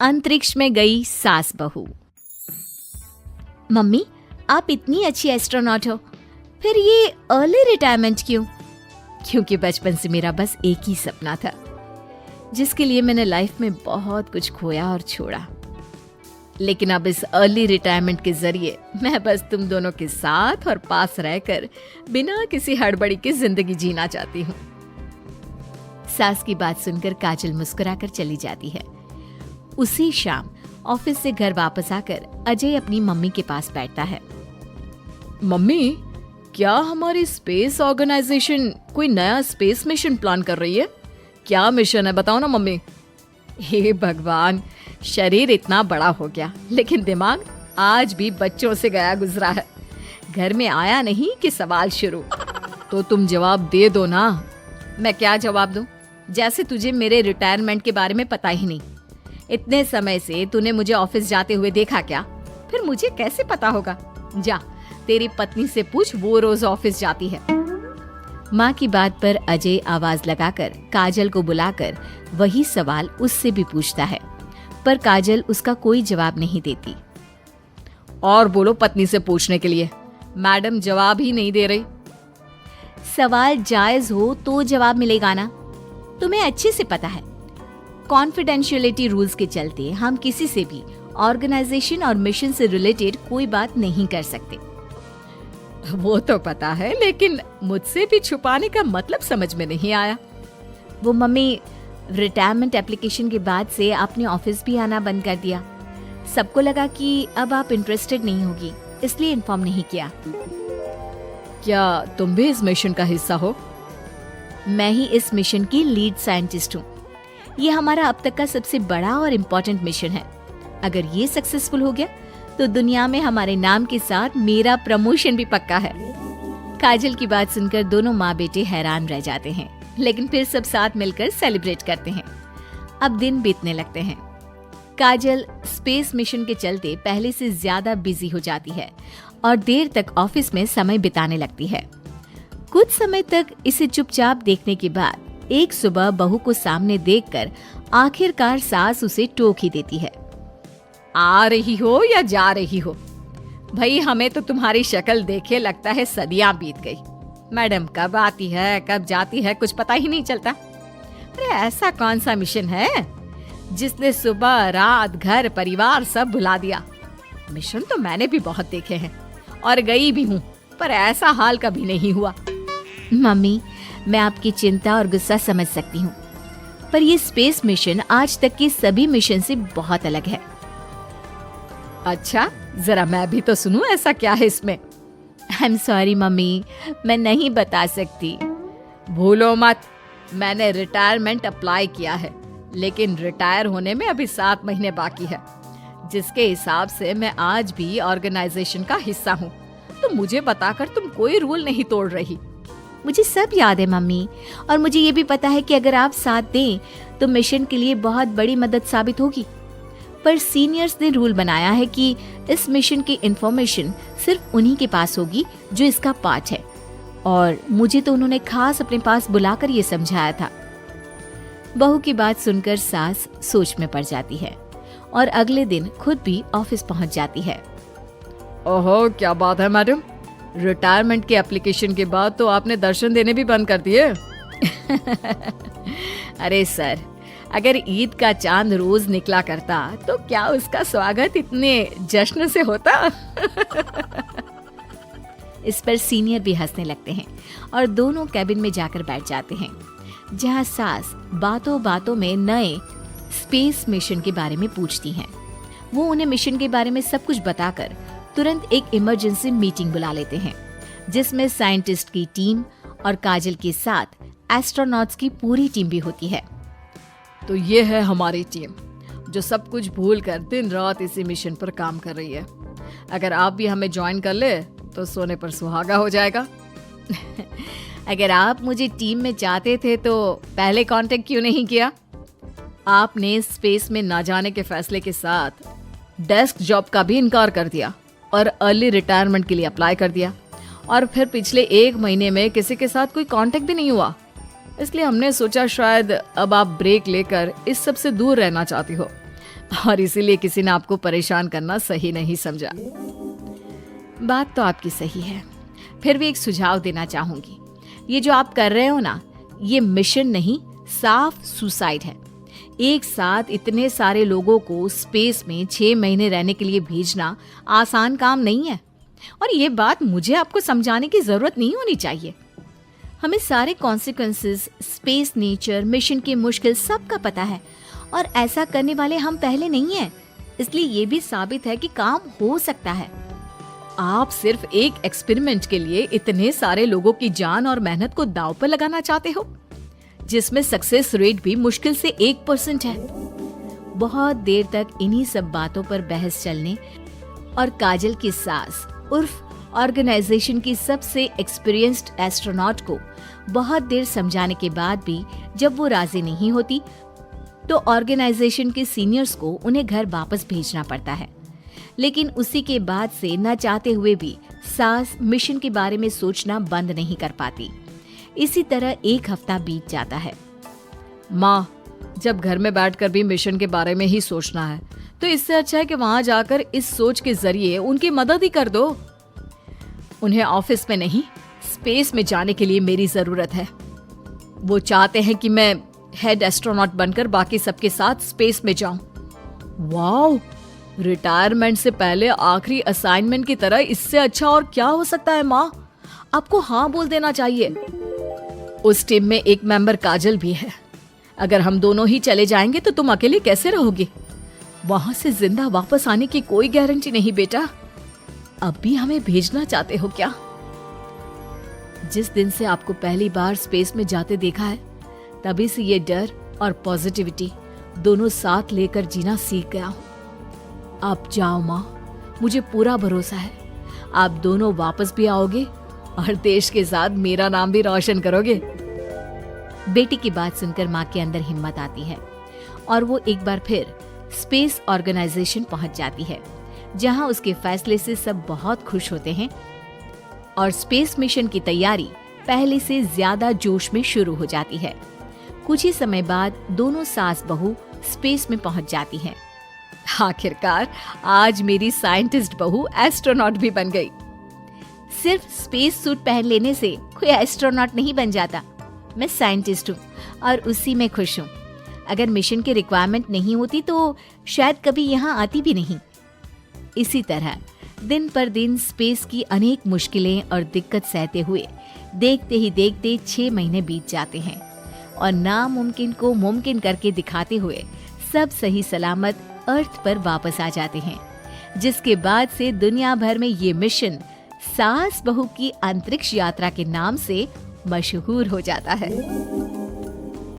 अंतरिक्ष में गई सास बहू। मम्मी, आप इतनी अच्छी एस्ट्रोनॉट हो, फिर ये अर्ली रिटायरमेंट क्यों? क्योंकि बचपन से मेरा बस एक ही सपना था, जिसके लिए मैंने लाइफ में बहुत कुछ खोया और छोड़ा। लेकिन अब इस अर्ली रिटायरमेंट के जरिए मैं बस तुम दोनों के साथ और पास रहकर बिना किसी हड़बड़ी के जिंदगी जीना चाहती हूँ। सास की बात सुनकर काजल मुस्कुराकर चली जाती है। उसी शाम ऑफिस से घर वापस आकर अजय अपनी मम्मी के पास बैठता है। मम्मी, क्या हमारी स्पेस ऑर्गेनाइजेशन कोई नया स्पेस मिशन प्लान कर रही है? क्या मिशन है, बताओ ना मम्मी। हे भगवान, शरीर इतना बड़ा हो गया लेकिन दिमाग आज भी बच्चों से गया गुजरा है। घर में आया नहीं कि सवाल शुरू। तो तुम जवाब दे दो ना। मैं क्या जवाब दूं? जैसे तुझे मेरे रिटायरमेंट के बारे में पता ही नहीं। इतने समय से तूने मुझे ऑफिस जाते हुए देखा क्या? फिर मुझे कैसे पता होगा? जा, तेरी पत्नी से पूछ, वो रोज ऑफिस जाती है। माँ की बात पर अजय आवाज लगाकर काजल को बुलाकर वही सवाल उससे भी पूछता है, पर काजल उसका कोई जवाब नहीं देती। और बोलो पत्नी से पूछने के लिए। मैडम जवाब ही नहीं दे रही। सवाल जायज हो तो जवाब मिलेगा ना, तुम्हें अच्छे से पता है। कॉन्फिडेंशियलिटी रूल्स के चलते हम किसी से भी ऑर्गेनाइजेशन और मिशन से रिलेटेड कोई बात नहीं कर सकते। वो तो पता है, लेकिन मुझसे भी छुपाने का मतलब समझ में नहीं आया। वो मम्मी, रिटायरमेंट एप्लीकेशन के बाद से आपने ऑफिस भी आना बंद कर दिया। सबको लगा कि अब आप इंटरेस्टेड नहीं होगी, इसलिए इन्फॉर्म नहीं किया। क्या तुम भी इस मिशन का हिस्सा हो? मैं ही इस मिशन की लीड साइंटिस्ट हूँ। ये हमारा अब तक का सबसे बड़ा और इम्पोर्टेंट मिशन है। अगर ये सक्सेसफुल हो गया तो दुनिया में हमारे नाम के साथ मेरा प्रमोशन भी पक्का है। काजल की बात सुनकर दोनों माँ बेटे हैरान रह जाते हैं, लेकिन फिर सब साथ मिलकर सेलिब्रेट करते हैं। अब दिन बीतने लगते हैं। काजल स्पेस मिशन के चलते पहले से ज्यादा बिजी हो जाती है और देर तक ऑफिस में समय बिताने लगती है। कुछ समय तक इसे चुपचाप देखने के बाद एक सुबह बहू को सामने देखकर आखिरकार सास उसे टोक ही देती है। आ रही हो या जा रही हो? भाई, हमें तो तुम्हारी शक्ल देखे लगता है सदियां बीत गई। मैडम कब आती है कब जाती है कुछ पता ही नहीं चलता। अरे ऐसा कौन सा मिशन है जिसने सुबह रात घर परिवार सब भुला दिया? मिशन तो मैंने भी बहुत देखे हैं और गई भी हूँ, पर ऐसा हाल कभी नहीं हुआ। मम्मी, मैं आपकी चिंता और गुस्सा समझ सकती हूँ, पर ये स्पेस मिशन आज तक के सभी मिशन से बहुत अलग है। अच्छा, जरा मैं भी तो सुनूं, ऐसा क्या है इसमें? आई एम सॉरी मम्मी, मैं नहीं बता सकती। भूलो मत, मैंने रिटायरमेंट अप्लाई किया है, लेकिन रिटायर होने में अभी 7 महीने बाकी है, जिसके हिसाब से मैं आज भी ऑर्गेनाइजेशन का हिस्सा हूँ। तो मुझे बताकर तुम कोई रूल नहीं तोड़ रही। मुझे सब याद है मम्मी, और मुझे ये भी पता है कि अगर आप साथ दें तो मिशन के लिए बहुत बड़ी मदद साबित होगी। पर सीनियर्स ने रूल बनाया है कि इस मिशन की इंफॉर्मेशन सिर्फ उन्हीं के पास होगी जो इसका पार्ट है, और मुझे तो उन्होंने खास अपने पास बुलाकर ये समझाया था। बहू की बात सुनकर सास सोच में पड़ जाती है और अगले दिन खुद भी ऑफिस पहुंच जाती है। ओहो, क्या बात है मैडम, रिटायरमेंट के एप्लीकेशन के बाद तो आपने दर्शन देने भी बंद कर दिए। अरे सर, अगर ईद का चांद रोज निकला करता तो क्या उसका स्वागत इतने जश्न से होता? इस पर सीनियर भी हंसने लगते हैं और दोनों कैबिन में जाकर बैठ जाते हैं, जहां सास बातों बातों में नए स्पेस मिशन के बारे में पूछती हैं। वो उन्हें मिशन के बारे में सब कुछ बताकर तुरंत एक इमरजेंसी मीटिंग बुला लेते हैं, जिसमें साइंटिस्ट की टीम और काजल के साथ एस्ट्रोनॉट्स की पूरी टीम भी होती है। तो ये है हमारी टीम, जो सब कुछ भूल कर दिन रात इसी मिशन पर काम कर रही है। अगर आप भी हमें ज्वाइन कर ले तो सोने पर सुहागा हो जाएगा। अगर आप मुझे टीम में चाहते थे तो पहले कांटेक्ट क्यों नहीं किया? आपने स्पेस में ना जाने के फैसले के साथ डेस्क जॉब का भी इनकार कर दिया और अर्ली रिटायरमेंट के लिए अप्लाई कर दिया, और फिर पिछले 1 महीने में किसी के साथ कोई कांटेक्ट भी नहीं हुआ। इसलिए हमने सोचा शायद अब आप ब्रेक लेकर इस सब से दूर रहना चाहती हो। और इसीलिए किसी ने आपको परेशान करना सही नहीं समझा। बात तो आपकी सही है, फिर भी एक सुझाव देना चाहूंगी। ये जो आप कर रहे हो ना, ये मिशन नहीं, साफ सुसाइड है। एक साथ इतने सारे लोगों को स्पेस में 6 महीने रहने के लिए भेजना आसान काम नहीं है। और ये बात मुझे आपको समझाने की जरूरत नहीं होनी चाहिए। हमें सारे कॉन्सिक्वेंसेस, स्पेस नेचर, मिशन की मुश्किल सबका पता है, और ऐसा करने वाले हम पहले नहीं हैं। इसलिए ये भी साबित है कि काम हो सकता है। आप सिर्फ एक एक्सपेरिमेंट के लिए इतने सारे लोगों की जान और मेहनत को दांव पर लगाना चाहते हो, जिसमें सक्सेस रेट भी मुश्किल से 1% है। बहुत देर तक इन्हीं सब बातों पर बहस चलने और काजल की सास उर्फ ऑर्गेनाइजेशन की सबसे एक्सपीरियंस्ड एस्ट्रोनॉट को बहुत देर समझाने के बाद भी जब वो राजी नहीं होती, तो ऑर्गेनाइजेशन के सीनियर्स को उन्हें घर वापस भेजना पड़ता है। लेकिन उसी के बाद से न चाहते हुए भी सास मिशन के बारे में सोचना बंद नहीं कर पाती। इसी तरह 1 हफ्ता बीत जाता है। माँ, जब घर में बैठकर भी मिशन के बारे में ही सोचना है, तो इससे अच्छा है कि वहां जाकर इस सोच के जरिए उनकी मदद ही कर दो। उन्हें ऑफिस में नहीं, स्पेस में जाने के लिए मेरी जरूरत है। वो चाहते हैं कि मैं हेड एस्ट्रोनॉट बनकर बाकी सबके साथ स्पेस में जाऊं। वाओ, रिटायरमेंट से पहले आखिरी असाइनमेंट की तरह इससे अच्छा और क्या हो सकता है माँ? आपको हाँ बोल देना चाहिए। उस टीम में एक मेंबर काजल भी है। अगर हम दोनों ही चले जाएंगे तो तुम अकेले कैसे रहोगे? वहां से जिंदा वापस आने की कोई गारंटी नहीं बेटा। अब भी हमें भेजना चाहते हो क्या? जिस दिन से आपको पहली बार स्पेस में जाते देखा है, तभी से ये डर और पॉजिटिविटी दोनों साथ लेकर जीना सीख गया हूं। आप जाओ माँ, मुझे पूरा भरोसा है आप दोनों वापस भी आओगे और देश के साथ मेरा नाम भी रोशन करोगे। बेटी की बात सुनकर माँ के अंदर हिम्मत आती है और वो एक बार फिर स्पेस ऑर्गेनाइजेशन पहुंच जाती है, जहां उसके फैसले से सब बहुत खुश होते हैं और स्पेस मिशन की तैयारी पहले से ज्यादा जोश में शुरू हो जाती है। कुछ ही समय बाद दोनों सास बहू स्पेस में पहुंच जाती हैं। आखिरकार आज मेरी साइंटिस्ट बहू एस्ट्रोनॉट भी बन गई। सिर्फ स्पेस सूट पहन लेने से कोई एस्ट्रोनॉट नहीं बन जाता। मैं साइंटिस्ट हूँ और उसी में खुश हूँ। अगर मिशन की रिक्वायरमेंट नहीं होती तो शायद कभी यहाँ आती भी नहीं। इसी तरह दिन पर दिन स्पेस की अनेक मुश्किलें और दिक्कत सहते हुए देखते ही देखते 6 महीने बीत जाते हैं और नामुमकिन को मुमकिन करके दिखाते हुए सब सही सलामत अर्थ पर वापस आ जाते हैं, जिसके बाद से दुनिया भर में ये मिशन सास बहू की अंतरिक्ष यात्रा के नाम से मशहूर हो जाता है।